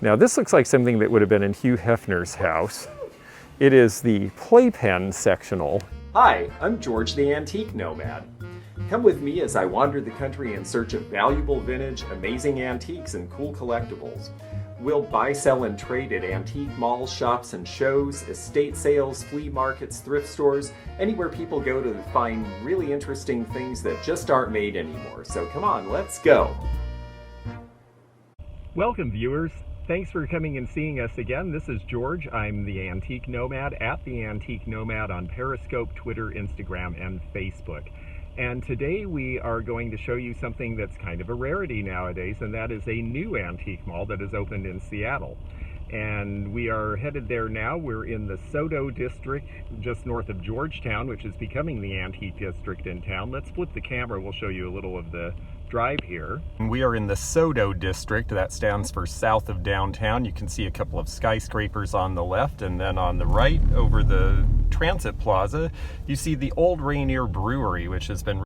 Now this looks like something that would have been in Hugh Hefner's house. It is the playpen sectional. Hi, I'm George the Antique Nomad. Come with me as I wander the country in search of valuable vintage, amazing antiques, and cool collectibles. We'll buy, sell, and trade at antique malls, shops, and shows, estate sales, flea markets, thrift stores, anywhere people go to find really interesting things that just aren't made anymore. So come on, let's go! Welcome, viewers. Thanks for coming and seeing us again. This is George. I'm the Antique Nomad at the Antique Nomad on Periscope, Twitter, Instagram, and Facebook. And today we are going to show you something that's kind of a rarity nowadays, and that is a new antique mall that has opened in Seattle. And we are headed there now. We're in the SoDo district, just north of Georgetown, which is becoming the antique district in town. Let's flip the camera. We'll show you a little of the drive here. We are in the SoDo district. That stands for south of downtown. You can see a couple of skyscrapers on the left, and then on the right over the transit plaza you see the old Rainier Brewery, which has been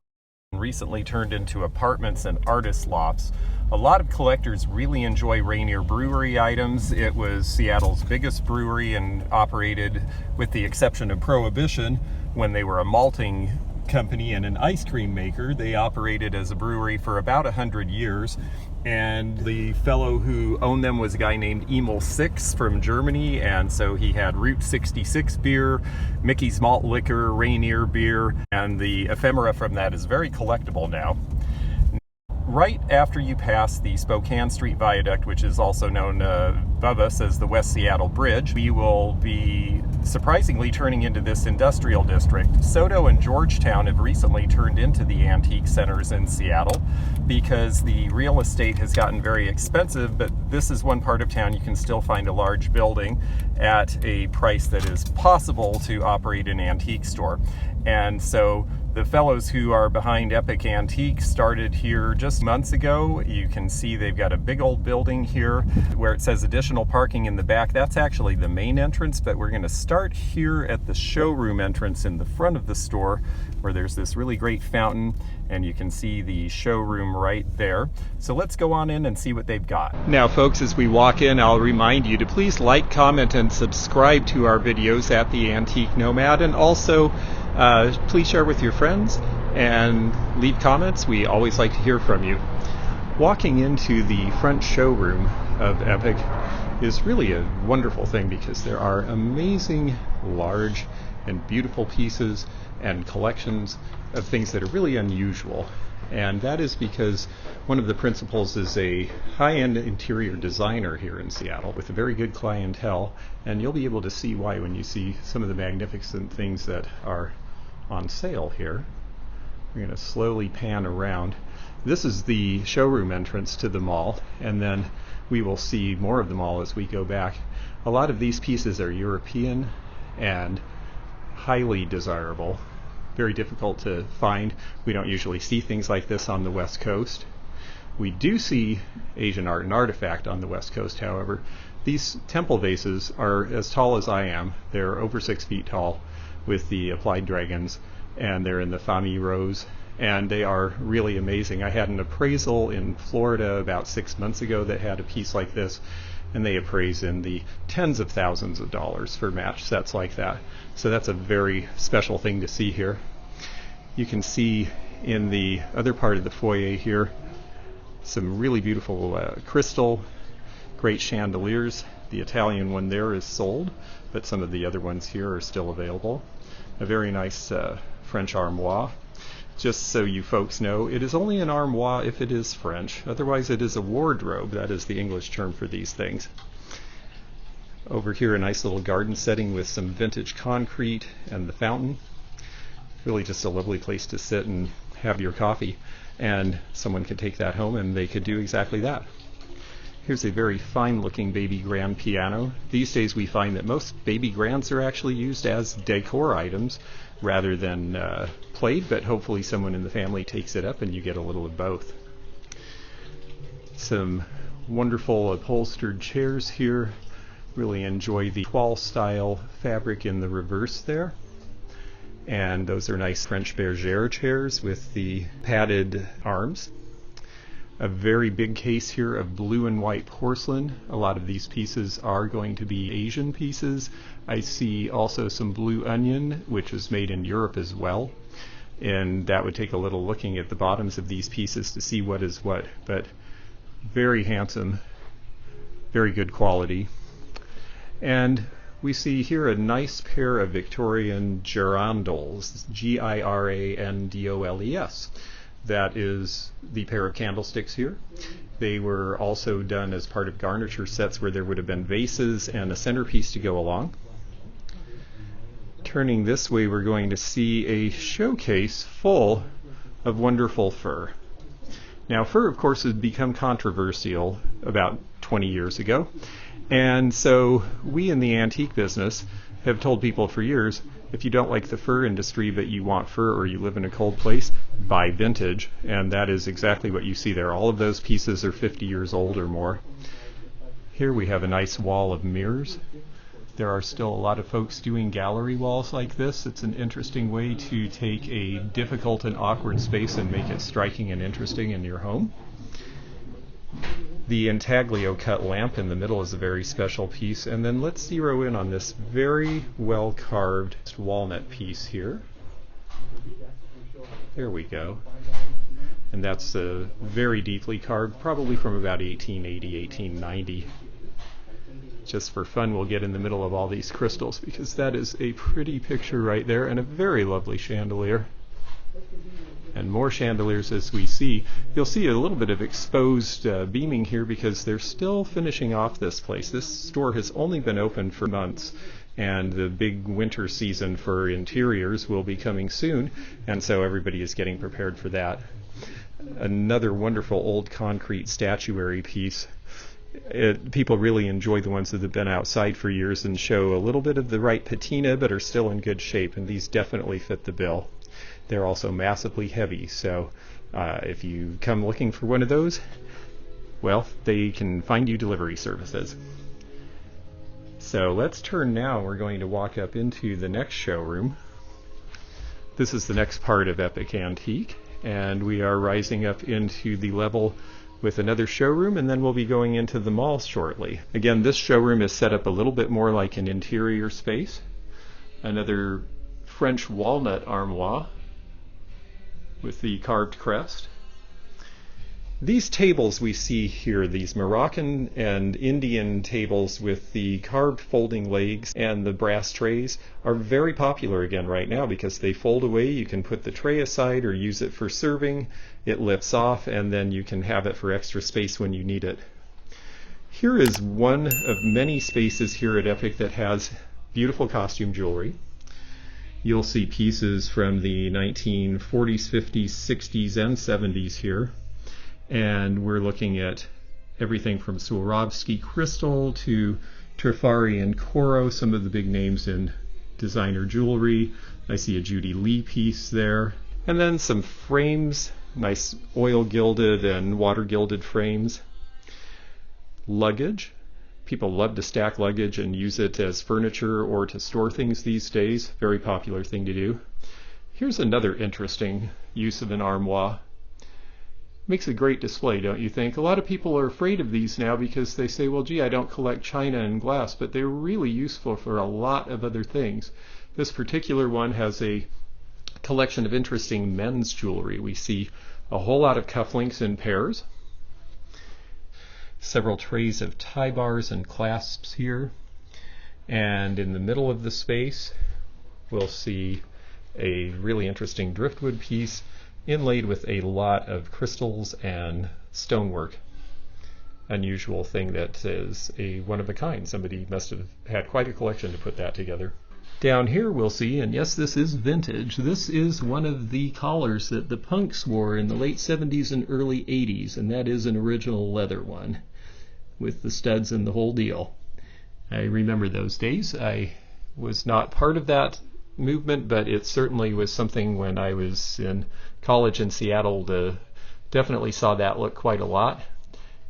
recently turned into apartments and artist lofts. A lot of collectors really enjoy Rainier Brewery items. It was Seattle's biggest brewery and operated, with the exception of Prohibition, when they were a malting company and an ice cream maker. They operated as a brewery for about 100 years, and the fellow who owned them was a guy named Emil Six from Germany, and so he had Route 66 beer, Mickey's Malt Liquor, Rainier beer, and the ephemera from that is very collectible now. Right after you pass the Spokane Street Viaduct, which is also known above us as the West Seattle Bridge, we will be surprisingly turning into this industrial district. SoDo and Georgetown have recently turned into the antique centers in Seattle because the real estate has gotten very expensive, but this is one part of town you can still find a large building at a price that is possible to operate an antique store. And so the fellows who are behind Epic Antiques started here just months ago. You can see they've got a big old building here where it says additional parking in the back. That's actually the main entrance, but we're going to start here at the showroom entrance in the front of the store, where there's this really great fountain, and you can see the showroom right there. So let's go on in and see what they've got. Now folks, as we walk in, I'll remind you to please like, comment, and subscribe to our videos at the Antique Nomad, and also please share with your friends and leave comments. We always like to hear from you. Walking into the front showroom of Epic is really a wonderful thing because there are amazing, large, and beautiful pieces and collections of things that are really unusual. And that is because one of the principals is a high-end interior designer here in Seattle with a very good clientele, and you'll be able to see why when you see some of the magnificent things that are on sale here. We're going to slowly pan around. This is the showroom entrance to the mall, and then we will see more of the mall as we go back. A lot of these pieces are European and highly desirable. Very difficult to find. We don't usually see things like this on the West Coast. We do see Asian art and artifact on the West Coast, however. These temple vases are as tall as I am. They're over 6 feet tall with the applied dragons, and they're in the Fami rose, and they are really amazing. I had an appraisal in Florida about 6 months ago that had a piece like this, and they appraise in the tens of thousands of dollars for match sets like that. So that's a very special thing to see here. You can see in the other part of the foyer here some really beautiful crystal, great chandeliers. The Italian one there is sold, but some of the other ones here are still available. A very nice French armoire. Just so you folks know, it is only an armoire if it is French. Otherwise it is a wardrobe. That is the English term for these things. Over here, a nice little garden setting with some vintage concrete and the fountain. Really just a lovely place to sit and have your coffee, and someone could take that home and they could do exactly that. Here's a very fine looking baby grand piano. These days we find that most baby grands are actually used as decor items rather than played, but hopefully someone in the family takes it up and you get a little of both. Some wonderful upholstered chairs here. Really enjoy the toile style fabric in the reverse there. And those are nice French Bergere chairs with the padded arms. a very big case here of blue and white porcelain. A lot of these pieces are going to be Asian pieces. I see also some blue onion, which is made in Europe as well. And that would take a little looking at the bottoms of these pieces to see what is what. But very handsome, very good quality. And we see here a nice pair of Victorian girandoles, Girandoles. That is the pair of candlesticks here. They were also done as part of garniture sets where there would have been vases and a centerpiece to go along. Turning this way, we're going to see a showcase full of wonderful fur. Now, fur, of course, has become controversial about 20 years ago. And so we in the antique business have told people for years, if you don't like the fur industry but you want fur or you live in a cold place, buy vintage. And that is exactly what you see there. All of those pieces are 50 years old or more. Here we have a nice wall of mirrors. There are still a lot of folks doing gallery walls like this. It's an interesting way to take a difficult and awkward space and make it striking and interesting in your home. The intaglio cut lamp in the middle is a very special piece. And then let's zero in on this very well carved walnut piece here. There we go. And that's very deeply carved, probably from about 1880, 1890. Just for fun, we'll get in the middle of all these crystals because that is a pretty picture right there and a very lovely chandelier. And more chandeliers as we see. You'll see a little bit of exposed beaming here because they're still finishing off this place. This store has only been open for months, and the big winter season for interiors will be coming soon, and so everybody is getting prepared for that. Another wonderful old concrete statuary piece. People really enjoy the ones that have been outside for years and show a little bit of the right patina but are still in good shape, and these definitely fit the bill. They're also massively heavy, so if you come looking for one of those, well, they can find you delivery services. So let's turn now. We're going to walk up into the next showroom. This is the next part of Epic Antique, and we are rising up into the level with another showroom, and then we'll be going into the mall shortly. Again, this showroom is set up a little bit more like an interior space. Another French walnut armoire with the carved crest. These tables we see here, these Moroccan and Indian tables with the carved folding legs and the brass trays, are very popular again right now because they fold away. You can put the tray aside or use it for serving. It lifts off, and then you can have it for extra space when you need it. Here is one of many spaces here at Epic that has beautiful costume jewelry. You'll see pieces from the 1940s, 50s, 60s, and 70s here. And we're looking at everything from Swarovski crystal to Trifari and Coro, some of the big names in designer jewelry. I see a Judy Lee piece there. And then some frames, nice oil gilded and water gilded frames. Luggage. People love to stack luggage and use it as furniture or to store things these days. Very popular thing to do. Here's another interesting use of an armoire. Makes a great display, don't you think? A lot of people are afraid of these now because they say, well, gee, I don't collect china and glass, but they're really useful for a lot of other things. This particular one has a collection of interesting men's jewelry. We see a whole lot of cufflinks in pairs. Several trays of tie bars and clasps here. And in the middle of the space, we'll see a really interesting driftwood piece inlaid with a lot of crystals and stonework. Unusual thing that is a one of a kind. Somebody must have had quite a collection to put that together. Down here we'll see, and yes, this is vintage, this is one of the collars that the punks wore in the late 70s and early 80s, and that is an original leather one with the studs and the whole deal. I remember those days. I was not part of that movement, but it certainly was something when I was in college in Seattle. Definitely saw that look quite a lot,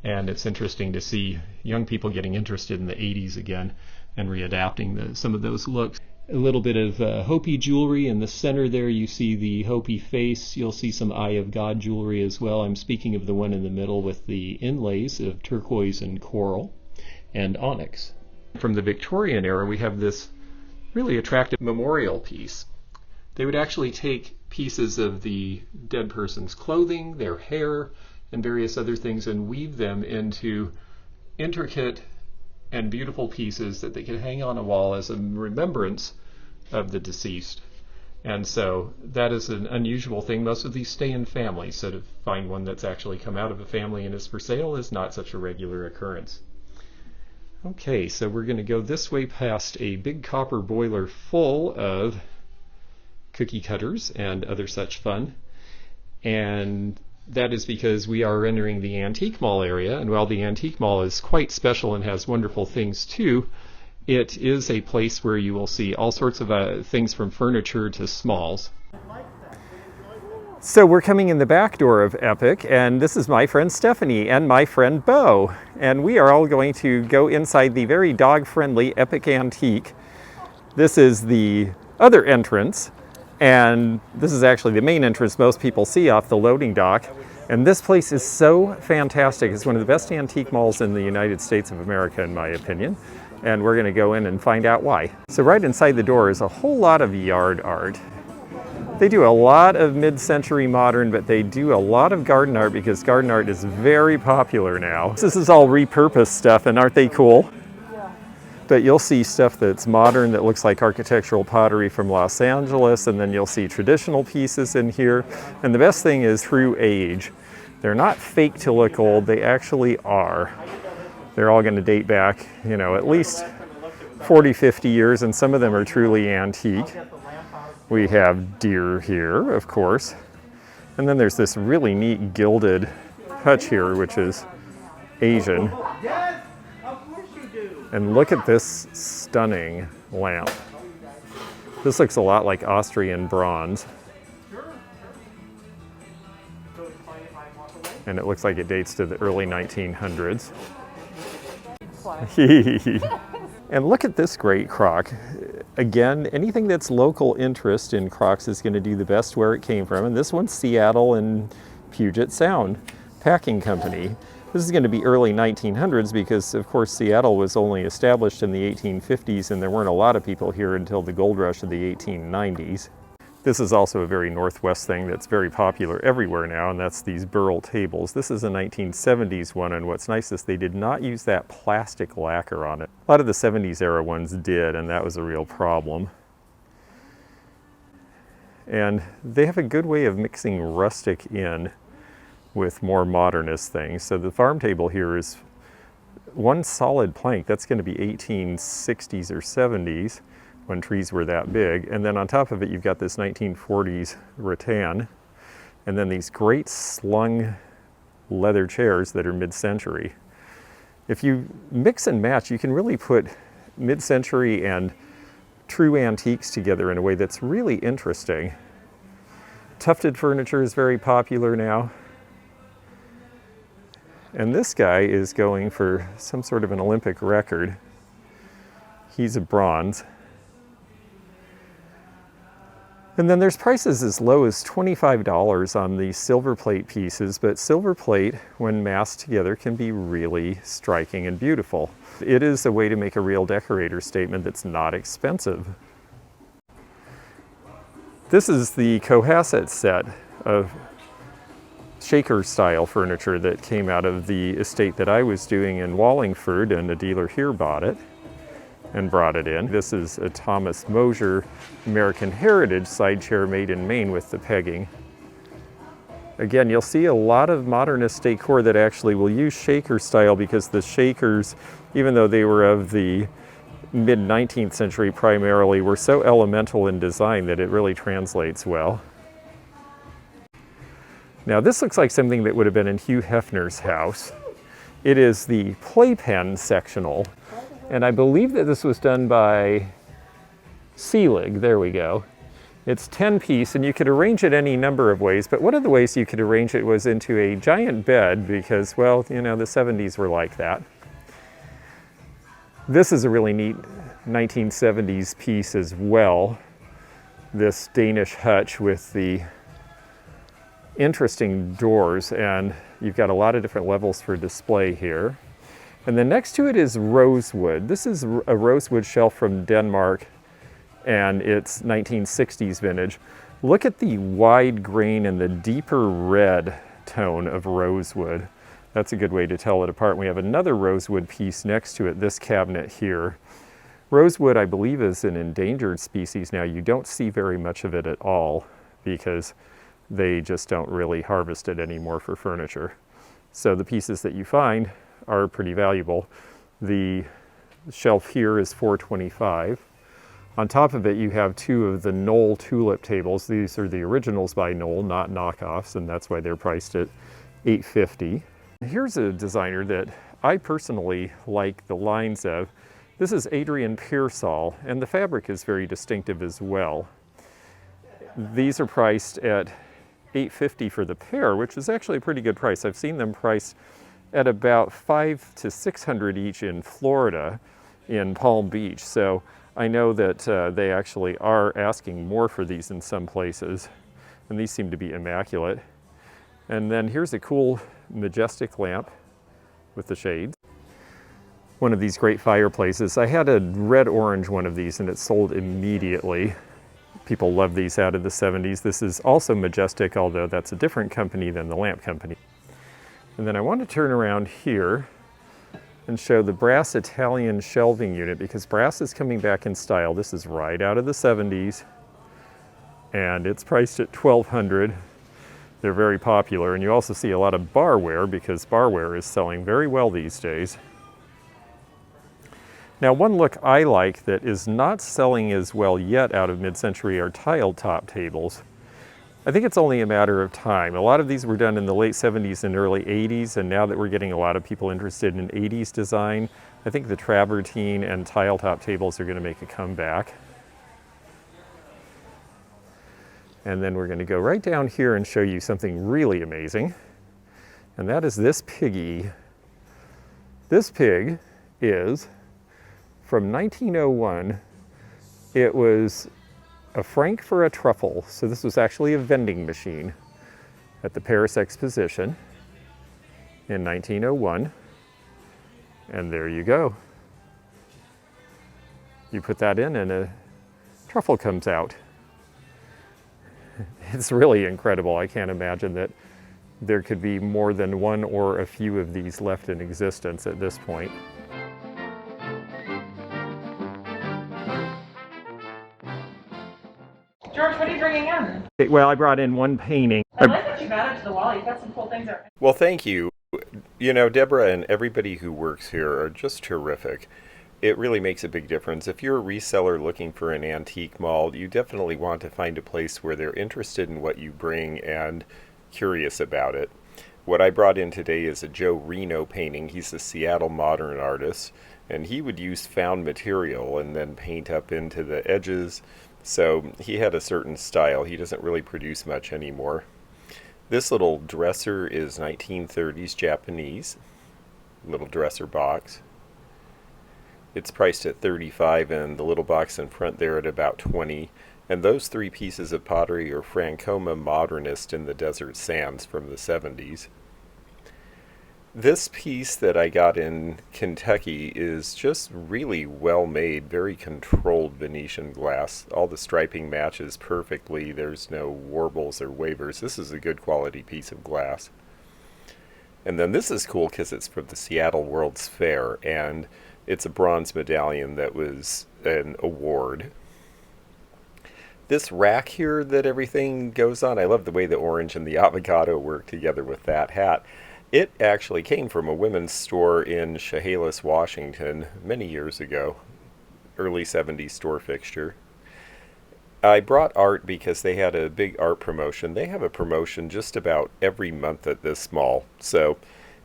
and it's interesting to see young people getting interested in the 80s again and readapting some of those looks. A little bit of Hopi jewelry in the center there. You see the Hopi face. You'll see some Eye of God jewelry as well. I'm speaking of the one in the middle with the inlays of turquoise and coral and onyx. From the Victorian era, we have this really attractive memorial piece. They would actually take pieces of the dead person's clothing, their hair, and various other things and weave them into intricate and beautiful pieces that they could hang on a wall as a remembrance of the deceased. And so that is an unusual thing. Most of these stay in families, so to find one that's actually come out of a family and is for sale is not such a regular occurrence. Okay, so we're going to go this way past a big copper boiler full of cookie cutters and other such fun. And that is because we are entering the antique mall area, and while the antique mall is quite special and has wonderful things too, it is a place where you will see all sorts of things from furniture to smalls. So we're coming in the back door of Epic, and this is my friend Stephanie and my friend Bo, and we are all going to go inside the very dog-friendly Epic Antique. This is the other entrance, and this is actually the main entrance most people see off the loading dock. And this place is so fantastic. It's one of the best antique malls in the United States of America, in my opinion. And we're going to go in and find out why. So right inside the door is a whole lot of yard art. They do a lot of mid-century modern, but they do a lot of garden art because garden art is very popular now. This is all repurposed stuff, and aren't they cool? But you'll see stuff that's modern that looks like architectural pottery from Los Angeles, and then you'll see traditional pieces in here. And the best thing is through age. They're not fake to look old, they actually are. They're all going to date back, you know, at least 40, 50 years, and some of them are truly antique. We have deer here, of course. And then there's this really neat gilded hutch here, which is Asian. And look at this stunning lamp. This looks a lot like Austrian bronze. And it looks like it dates to the early 1900s. And look at this great crock. Again, anything that's local interest in crocks is going to do the best where it came from. And this one's Seattle and Puget Sound Packing Company. This is going to be early 1900s because, of course, Seattle was only established in the 1850s and there weren't a lot of people here until the gold rush of the 1890s. This is also a very Northwest thing that's very popular everywhere now, and that's these burl tables. This is a 1970s one, and what's nice is they did not use that plastic lacquer on it. A lot of the 70s era ones did, and that was a real problem. And they have a good way of mixing rustic in with more modernist things. So the farm table here is one solid plank. That's going to be 1860s or 70s when trees were that big. And then on top of it, you've got this 1940s rattan, and then these great slung leather chairs that are mid-century. If you mix and match, you can really put mid-century and true antiques together in a way that's really interesting. Tufted furniture is very popular now. And this guy is going for some sort of an Olympic record. He's a bronze. And then there's prices as low as $25 on these silver plate pieces, but silver plate, when massed together, can be really striking and beautiful. It is a way to make a real decorator statement that's not expensive. This is the Cohasset set of shaker-style furniture that came out of the estate that I was doing in Wallingford, and a dealer here bought it and brought it in. This is a Thomas Mosier American Heritage side chair made in Maine with the pegging. Again, you'll see a lot of modernist decor that actually will use shaker style because the shakers, even though they were of the mid-19th century primarily, were so elemental in design that it really translates well. Now this looks like something that would have been in Hugh Hefner's house. It is the playpen sectional. And I believe that this was done by Selig. There we go. It's 10-piece, and you could arrange it any number of ways, but one of the ways you could arrange it was into a giant bed because, well, you know, the 70s were like that. This is a really neat 1970s piece as well. This Danish hutch with the interesting doors, and you've got a lot of different levels for display here. And then next to it is rosewood. This is a rosewood shelf from Denmark, and it's 1960s vintage. Look at the wide grain and the deeper red tone of rosewood. That's a good way to tell it apart. We have another rosewood piece next to it, this cabinet here. Rosewood, I believe, is an endangered species now. You don't see very much of it at all because they just don't really harvest it anymore for furniture. So the pieces that you find are pretty valuable. The shelf here is $425. On top of it, you have two of the Knoll tulip tables. These are the originals by Knoll, not knockoffs, and that's why they're priced at $850. Here's a designer that I personally like the lines of. This is Adrian Pearsall, and the fabric is very distinctive as well. These are priced at $850 for the pair, which is actually a pretty good price. I've seen them priced at about $500 to $600 each in Florida, in Palm Beach. So I know that they actually are asking more for these in some places, and these seem to be immaculate. And then here's a cool majestic lamp with the shades. One of these great fireplaces. I had a red-orange one of these and it sold immediately. People love these out of the 70s. This is also majestic, although that's a different company than the lamp company. And then I want to turn around here and show the brass Italian shelving unit, because brass is coming back in style. This is right out of the 70s, and it's priced at $1,200. They're very popular, and you also see a lot of barware, because barware is selling very well these days. Now, one look I like that is not selling as well yet out of mid-century are tiled top tables. I think it's only a matter of time. A lot of these were done in the late 70s and early 80s, and now that we're getting a lot of people interested in 80s design, I think the travertine and tile top tables are going to make a comeback. And then we're going to go right down here and show you something really amazing, and that is this piggy. This pig is from 1901. It was a franc for a truffle. So this was actually a vending machine at the Paris Exposition in 1901. And there you go. You put that in and a truffle comes out. It's really incredible. I can't imagine that there could be more than one or a few of these left in existence at this point. George, what are you bringing in? Well, I brought in one painting. I like what you've added to the wall. You've got some cool things there. Well, thank you. You know, Deborah and everybody who works here are just terrific. It really makes a big difference. If you're a reseller looking for an antique mall, you definitely want to find a place where they're interested in what you bring and curious about it. What I brought in today is a Joe Reno painting. He's a Seattle modern artist, and he would use found material and then paint up into the edges. So he had a certain style. He doesn't really produce much anymore. This little dresser is 1930s Japanese, little dresser box. It's priced at $35, and the little box in front there at about $20. And those three pieces of pottery are Francoma Modernist in the desert sands from the 70s. This piece that I got in Kentucky is just really well made, very controlled Venetian glass. All the striping matches perfectly. There's no warbles or wavers. This is a good quality piece of glass. And then this is cool because it's from the Seattle World's Fair, and it's a bronze medallion that was an award. This rack here that everything goes on, I love the way the orange and the avocado work together with that hat. It actually came from a women's store in Chehalis, Washington, many years ago. Early 70s store fixture. I brought art because they had a big art promotion. They have a promotion just about every month at this mall. So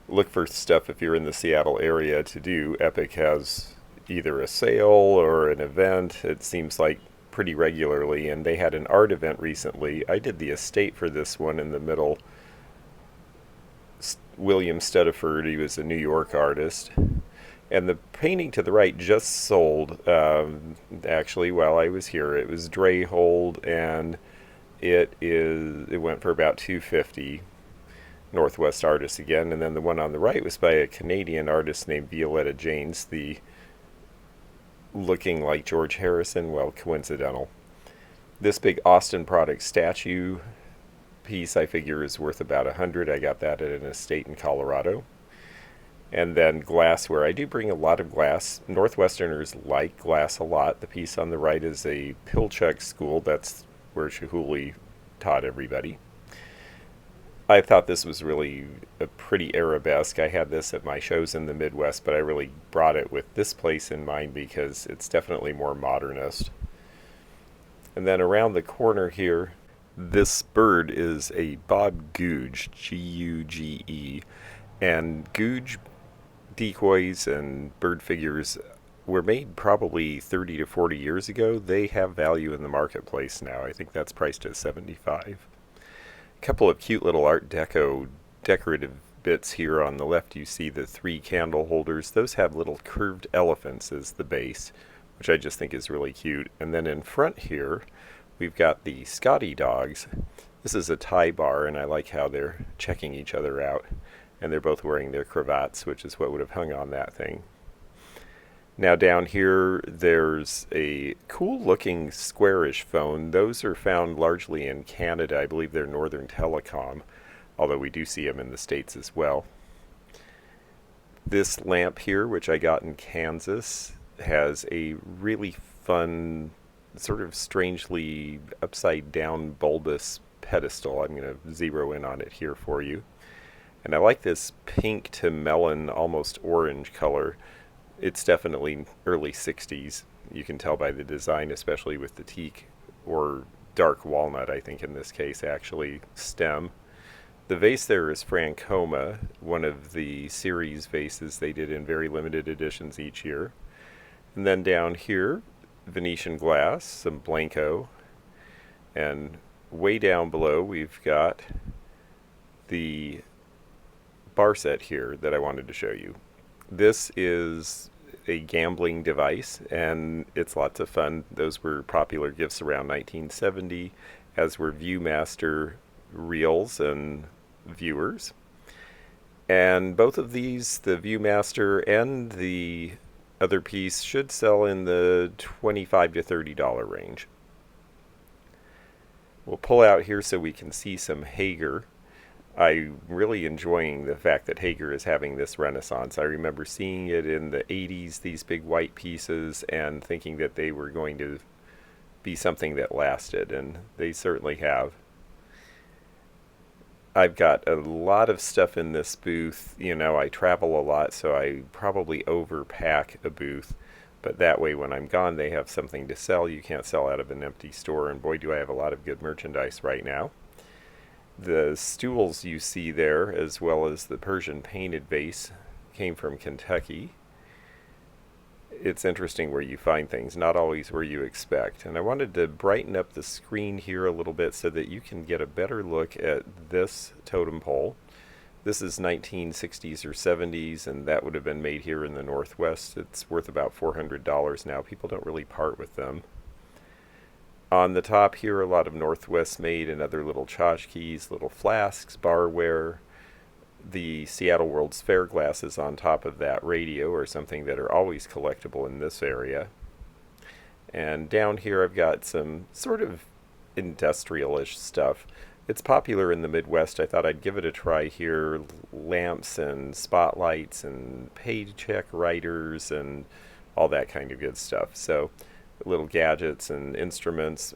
look for stuff if you're in the Seattle area to do. Epic has either a sale or an event. It seems like pretty regularly. And they had an art event recently. I did the estate for this one in the middle. William Studiford, he was a New York artist. And the painting to the right just sold, actually, while I was here. It was Dre Hold, and it went for about $250. Northwest artist again. And then the one on the right was by a Canadian artist named Violetta Janes, the looking like George Harrison, well, coincidental. This big Austin Product statue piece I figure is worth about $100. I got that at an estate in Colorado. And then glassware. I do bring a lot of glass. Northwesterners like glass a lot. The piece on the right is a Pilchuck school. That's where Chihuly taught everybody. I thought this was really a pretty arabesque. I had this at my shows in the Midwest, but I really brought it with this place in mind because it's definitely more modernist. And then around the corner here, this bird is a Bob Googe, G-U-G-E, and Googe decoys and bird figures were made probably 30 to 40 years ago. They have value in the marketplace now. I think that's priced at $75. A couple of cute little Art Deco decorative bits here. On the left you see the 3 candle holders. Those have little curved elephants as the base, which I just think is really cute. And then in front here we've got the Scotty dogs. This is a tie bar, and I like how they're checking each other out. And they're both wearing their cravats, which is what would have hung on that thing. Now down here, there's a cool looking squarish phone. Those are found largely in Canada. I believe they're Northern Telecom, although we do see them in the States as well. This lamp here, which I got in Kansas, has a really fun, sort of strangely upside down bulbous pedestal. I'm going to zero in on it here for you. And I like this pink to melon, almost orange color. It's definitely early 60s. You can tell by the design, especially with the teak or dark walnut, I think in this case, actually, stem. The vase there is Francoma, one of the series vases they did in very limited editions each year. And then down here, Venetian glass, some Blanco. And way down below, we've got the bar set here that I wanted to show you. This is a gambling device, and it's lots of fun. Those were popular gifts around 1970, as were Viewmaster reels and viewers. And both of these, the Viewmaster and the other piece, should sell in the $25 to $30 range. We'll pull out here so we can see some Hager. I'm really enjoying the fact that Hager is having this renaissance. I remember seeing it in the 80s, these big white pieces, and thinking that they were going to be something that lasted, and they certainly have. I've got a lot of stuff in this booth. You know, I travel a lot, so I probably overpack a booth, but that way when I'm gone they have something to sell. You can't sell out of an empty store, and boy do I have a lot of good merchandise right now. The stools you see there, as well as the Persian painted vase, came from Kentucky. It's interesting where you find things, not always where you expect. And I wanted to brighten up the screen here a little bit so that you can get a better look at this totem pole. This is 1960s or 70s, and that would have been made here in the Northwest. It's worth about $400 now. People don't really part with them. On the top here, a lot of Northwest made and other little tchotchkes, little flasks, barware. The Seattle World's Fair glasses on top of that radio are something that are always collectible in this area. And down here I've got some sort of industrial-ish stuff. It's popular in the Midwest. I thought I'd give it a try here. Lamps and spotlights and paycheck writers and all that kind of good stuff. So little gadgets and instruments.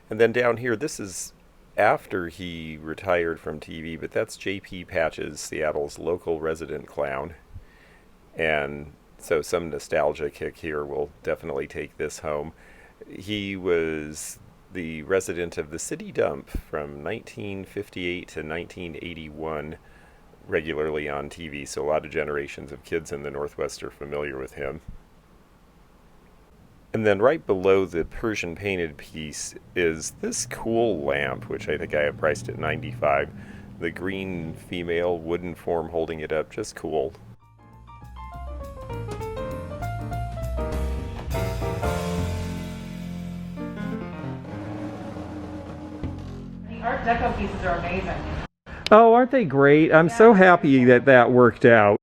And then down here, this is after he retired from TV, but that's J.P. Patches, Seattle's local resident clown. And so some nostalgia kick here will definitely take this home. He was the resident of the city dump from 1958 to 1981, regularly on TV, so a lot of generations of kids in the Northwest are familiar with him. And then right below the Persian painted piece is this cool lamp, which I think I have priced at $95. The green female wooden form holding it up, just cool. Art Deco pieces are amazing. Oh, aren't they great? I'm so happy that that worked out.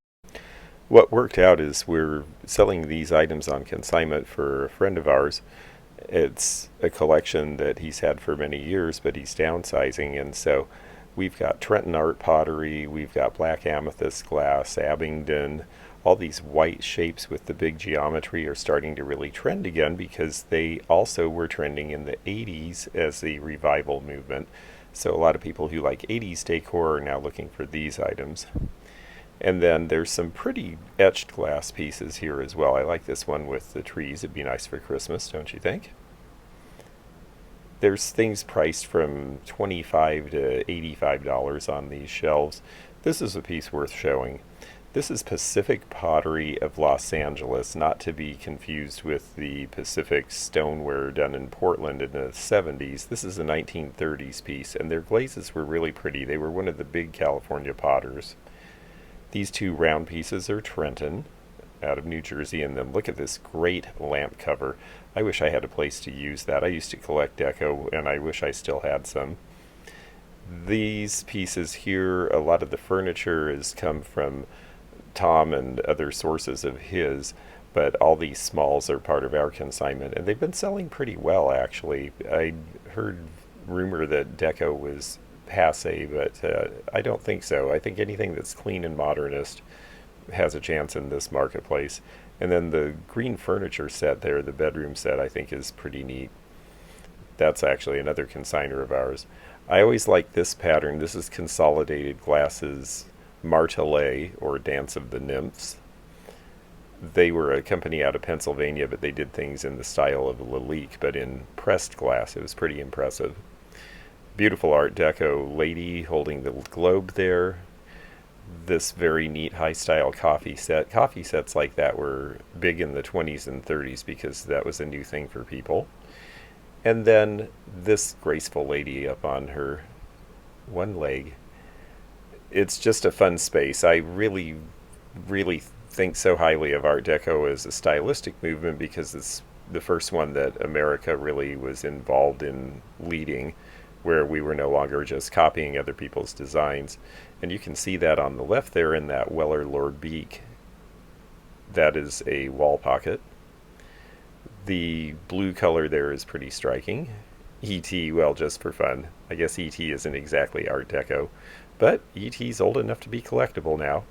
What worked out is we're selling these items on consignment for a friend of ours. It's a collection that he's had for many years, but he's downsizing, and so we've got Trenton art pottery, we've got black amethyst glass, Abingdon. All these white shapes with the big geometry are starting to really trend again because they also were trending in the 80s as the revival movement. So a lot of people who like 80s decor are now looking for these items. And then there's some pretty etched glass pieces here as well. I like this one with the trees. It'd be nice for Christmas, don't you think? There's things priced from $25 to $85 on these shelves. This is a piece worth showing. This is Pacific Pottery of Los Angeles, not to be confused with the Pacific stoneware done in Portland in the 70s. This is a 1930s piece, and their glazes were really pretty. They were one of the big California potters. These two round pieces are Trenton, out of New Jersey, and then look at this great lamp cover. I wish I had a place to use that. I used to collect Deco, and I wish I still had some. These pieces here, a lot of the furniture has come from Tom and other sources of his, but all these smalls are part of our consignment, and they've been selling pretty well, actually. I heard rumor that Deco was passe, but I don't think so. I think anything that's clean and modernist has a chance in this marketplace. And then the green furniture set there, the bedroom set, I think is pretty neat. That's actually another consignor of ours. I always like this pattern. This is Consolidated Glass's Martelet, or Dance of the Nymphs. They were a company out of Pennsylvania, but they did things in the style of Lalique, but in pressed glass. It was pretty impressive. Beautiful Art Deco lady holding the globe there. This very neat high-style coffee set. Coffee sets like that were big in the 20s and 30s because that was a new thing for people. And then this graceful lady up on her one leg. It's just a fun space. I really, really think so highly of Art Deco as a stylistic movement because it's the first one that America really was involved in leading, where we were no longer just copying other people's designs. And you can see that on the left there in that Weller Lord Beak. That is a wall pocket. The blue color there is pretty striking. E.T., well, just for fun. I guess E.T. isn't exactly Art Deco, but E.T.'s old enough to be collectible now.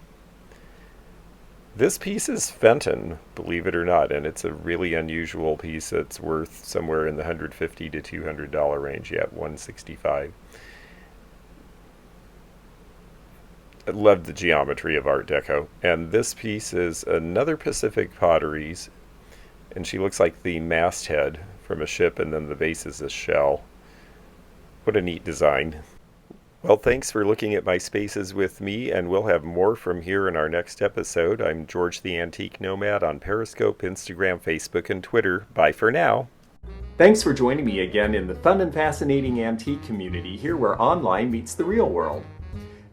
This piece is Fenton, believe it or not, and it's a really unusual piece that's worth somewhere in the $150 to $200 range, yet $165. I love the geometry of Art Deco. And this piece is another Pacific Potteries, and she looks like the masthead from a ship, and then the base is a shell. What a neat design. Well, thanks for looking at my spaces with me, and we'll have more from here in our next episode. I'm George the Antique Nomad on Periscope, Instagram, Facebook, and Twitter. Bye for now. Thanks for joining me again in the fun and fascinating antique community here where online meets the real world.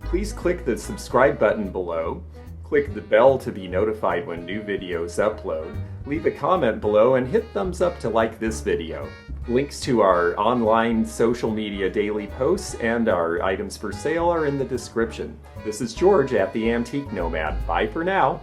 Please click the subscribe button below, click the bell to be notified when new videos upload, leave a comment below, and hit thumbs up to like this video. Links to our online social media daily posts and our items for sale are in the description. This is George at the Antique Nomad. Bye for now.